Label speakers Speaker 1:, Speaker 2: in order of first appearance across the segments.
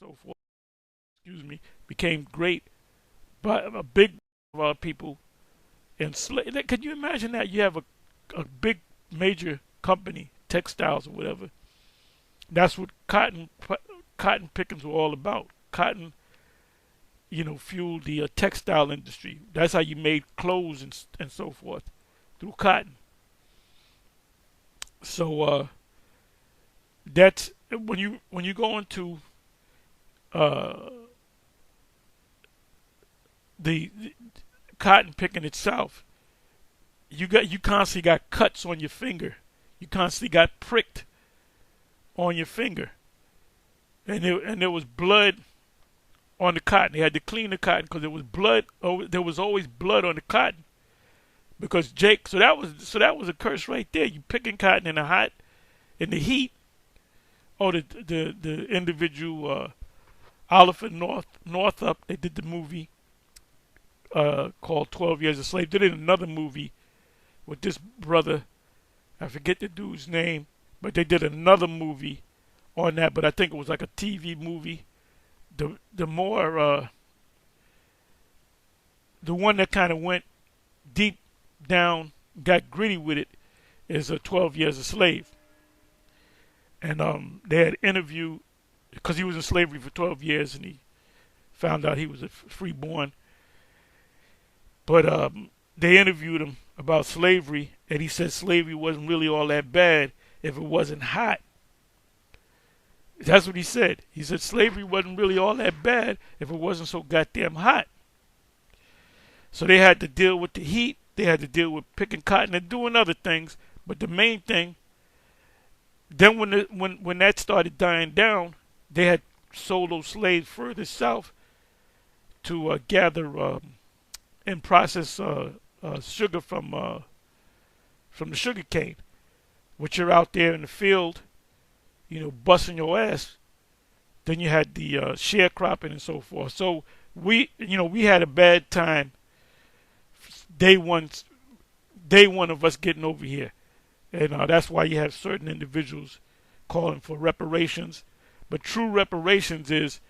Speaker 1: so forth, excuse me, became great, but a big people enslaved. Could you imagine that you have a big major company, textiles or whatever? That's what cotton pickings were all about. Cotton, fueled the textile industry. That's how you made clothes and so forth through cotton. So that's when you go into uh, the cotton picking itself, you constantly got cuts on your finger. You constantly got pricked on your finger, and there was blood on the cotton. They had to clean the cotton because there was blood. Oh, there was always blood on the cotton because Jake. So that was a curse right there. You picking cotton in the heat. Oh, the individual Oliver Northup. They did the movie called 12 Years a Slave. They did another movie with this brother. I forget the dude's name, but they did another movie on that. But I think it was like a TV movie. The more the one that kind of went deep down, got gritty with it, is 12 Years a Slave. And they had interviewed because he was in slavery for 12 years, and he found out he was a freeborn. But they interviewed him about slavery, and he said slavery wasn't really all that bad if it wasn't hot. That's what he said. He said slavery wasn't really all that bad if it wasn't so goddamn hot. So they had to deal with the heat. They had to deal with picking cotton and doing other things. But the main thing, then when that started dying down, they had sold those slaves further south to gather and process sugar from the sugar cane, which are out there in the field, busting your ass. Then you had the sharecropping and so forth. So we had a bad time day one, day one of us getting over here, and that's why you have certain individuals calling for reparations. But true reparations is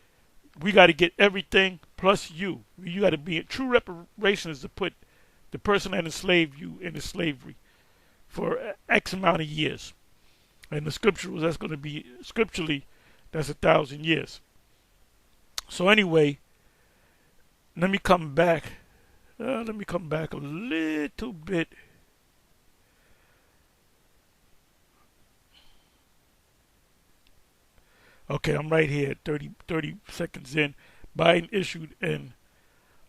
Speaker 1: we got to get everything plus you. You got to be true reparations to put the person that enslaved you into slavery for X amount of years. And the scripturals, that's going to be scripturally, that's 1,000 years. So anyway, let me come back. Let me come back a little bit. Okay, I'm right here, 30 seconds in. Biden issued an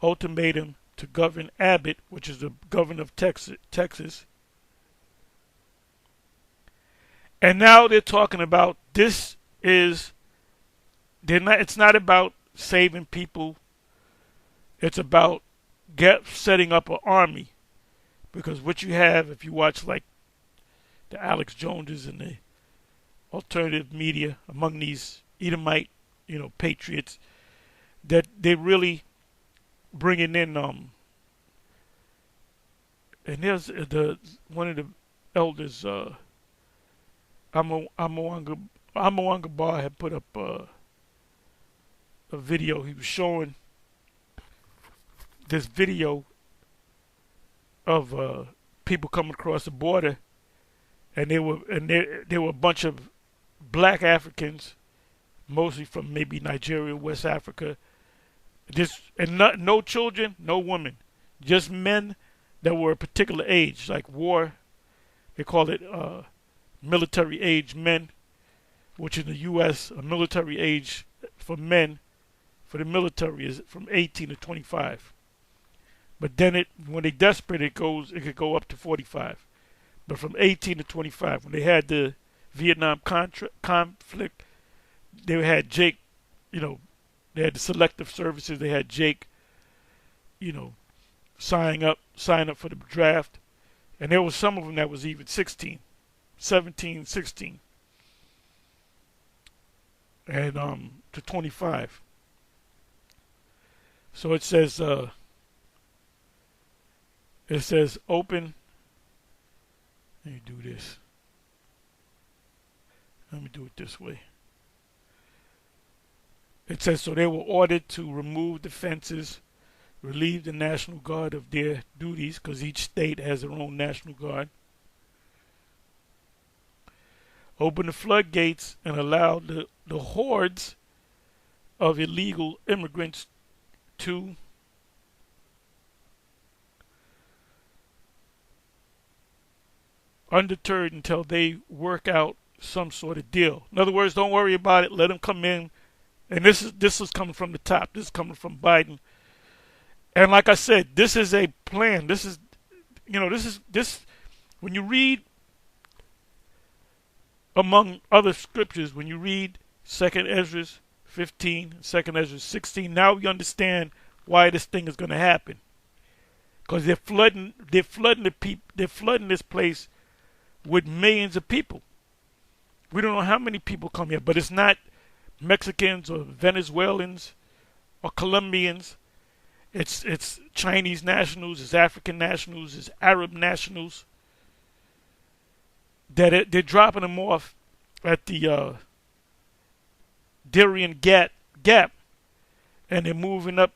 Speaker 1: ultimatum to Governor Abbott, which is the governor of Texas. And now they're talking about it's not about saving people. It's about setting up an army. Because what you have, if you watch like the Alex Joneses and the alternative media among these Edomite, patriots, that they really bringing in and there's the one of the elders, Amawanga Bar, had put up a video. He was showing this video of people coming across the border, and there were a bunch of black Africans, mostly from maybe Nigeria, West Africa. No children, no women, just men that were a particular age, like war. They call it military age men, which in the U.S. a military age for men for the military is from 18 to 25. But then when they're desperate, it could go up to 45. But from 18 to 25, when they had the Vietnam conflict, they had Jake, they had the selective services. They had Jake, sign up for the draft, and there was some of them that was even 16, 17, 16, and to 25. So it says open. Let me do this. Let me do it this way. It says, so they were ordered to remove the fences, relieve the National Guard of their duties, because each state has their own National Guard, open the floodgates, and allow the hordes of illegal immigrants to undeterred until they work out some sort of deal. In other words, don't worry about it. Let them come in. And this is coming from the top. This is coming from Biden. And like I said, this is a plan. This is, this when you read among other scriptures, when you read 2nd Ezra 15, 2nd Ezra 16, now you understand why this thing is going to happen. Because they're flooding this place with millions of people. We don't know how many people come here, but it's not Mexicans or Venezuelans or Colombians. It's Chinese nationals, it's African nationals, it's Arab nationals. They're dropping them off at the Darien Gap, and they're moving up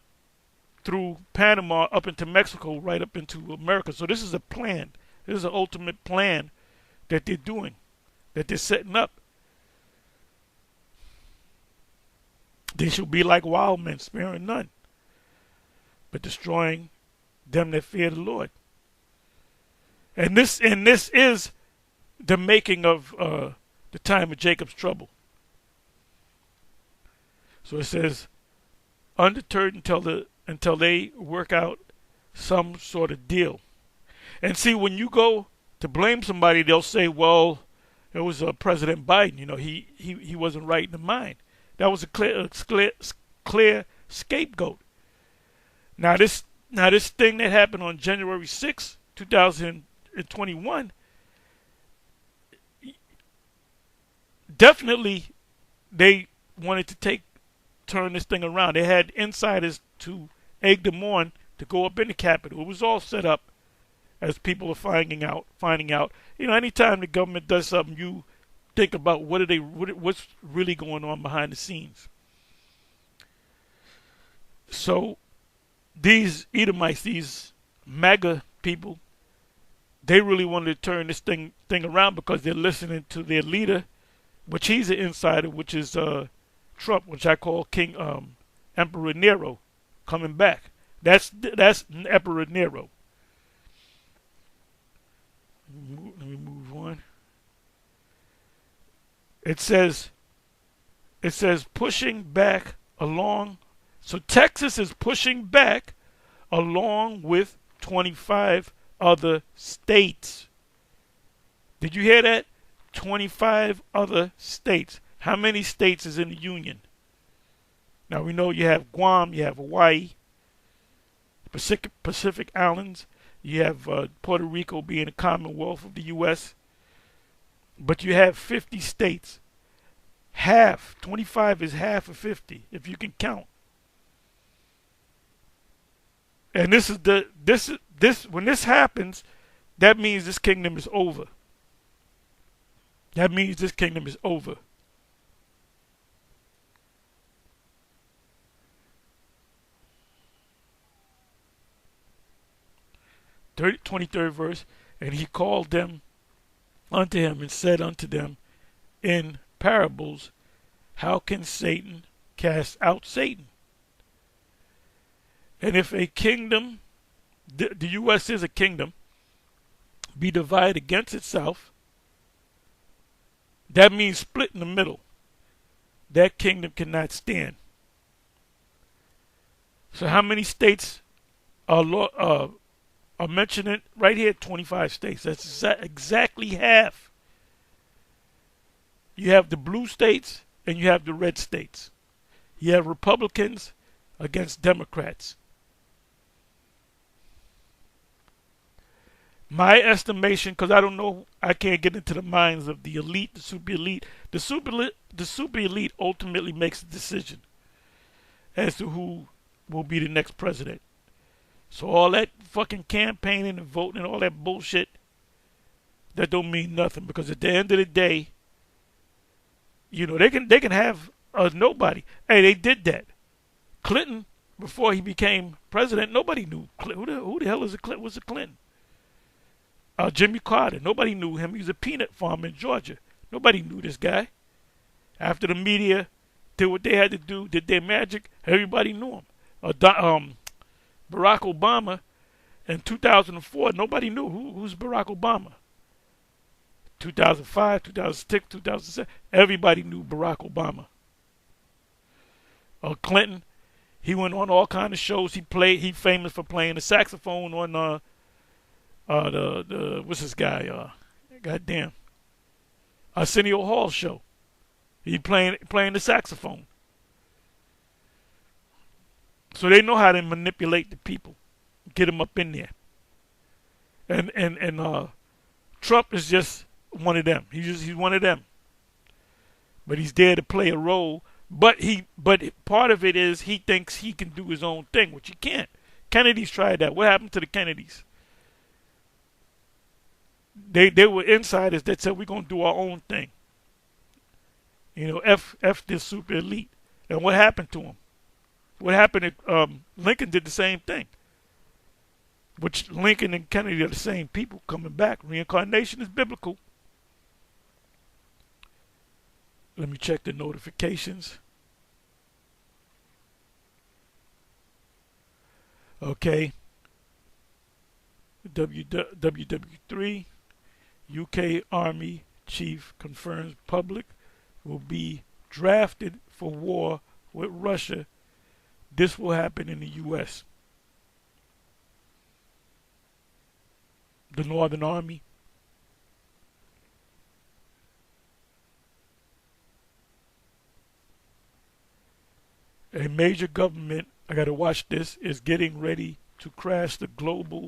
Speaker 1: through Panama up into Mexico, right up into America. So this is a plan. This is an ultimate plan that they're doing, that they're setting up. They shall be like wild men, sparing none, but destroying them that fear the Lord. And this is the making of the time of Jacob's trouble. So it says, undeterred until they work out some sort of deal. And see, when you go to blame somebody, they'll say, well, it was President Biden. He wasn't right in the mind. That was a clear scapegoat. Now this thing that happened on January 6, 2021, definitely they wanted to turn this thing around. They had insiders to egg them on to go up in the Capitol. It was all set up, as people are finding out. Anytime the government does something, you think about what's really going on behind the scenes. So these Edomites, these MAGA people, they really wanted to turn this thing around because they're listening to their leader, which he's an insider, which is Trump, which I call Emperor Nero, coming back. That's Emperor Nero. Let me move on. It says pushing back along. So Texas is pushing back along with 25 other states. Did you hear that? 25 other states. How many states is in the Union? Now we know you have Guam, you have Hawaii, Pacific Islands, you have Puerto Rico being a Commonwealth of the U.S., but you have 50 states. 25 is half of 50, if you can count. And when this happens, that means this kingdom is over. That means this kingdom is over. The 23rd verse, and he called them unto him and said unto them in parables, how can Satan cast out Satan? And if a kingdom, the U.S. is a kingdom, be divided against itself, that means split in the middle. That kingdom cannot stand. So how many states are mentioned right here? 25 states. That's exactly half. You have the blue states and you have the red states. You have Republicans against Democrats. My estimation, because I don't know, I can't get into the minds of the elite, the super elite. The super elite ultimately makes a decision as to who will be the next president. So all that fucking campaigning and voting and all that bullshit, that don't mean nothing, because at the end of the day, they can have Nobody. Hey, they did that. Clinton, before he became president, nobody knew who the hell is a Clinton. Was a Clinton? Jimmy Carter. Nobody knew him. He was a peanut farmer in Georgia. Nobody knew this guy. After the media did what they had to do, did their magic, everybody knew him. Barack Obama in 2004, nobody knew who's Barack Obama. 2005, 2006, 2007, everybody knew Barack Obama. Clinton, he went on all kind of shows. He famous for playing the saxophone on the what's this guy? Goddamn, Arsenio Hall show. He playing the saxophone. So they know how to manipulate the people, get them up in there. And Trump is just one of them. He's one of them. But he's there to play a role. But part of it is he thinks he can do his own thing, which he can't. Kennedy's tried that. What happened to the Kennedys? They were insiders that said we're gonna do our own thing. You know, F this super elite. And what happened to him? What happened? Lincoln did the same thing. Which Lincoln and Kennedy are the same people coming back. Reincarnation is biblical. Let me check the notifications. Okay. WW3, UK Army Chief confirms public will be drafted for war with Russia. This will happen in the U.S. The Northern Army. A major government, I gotta watch this, is getting ready to crash the global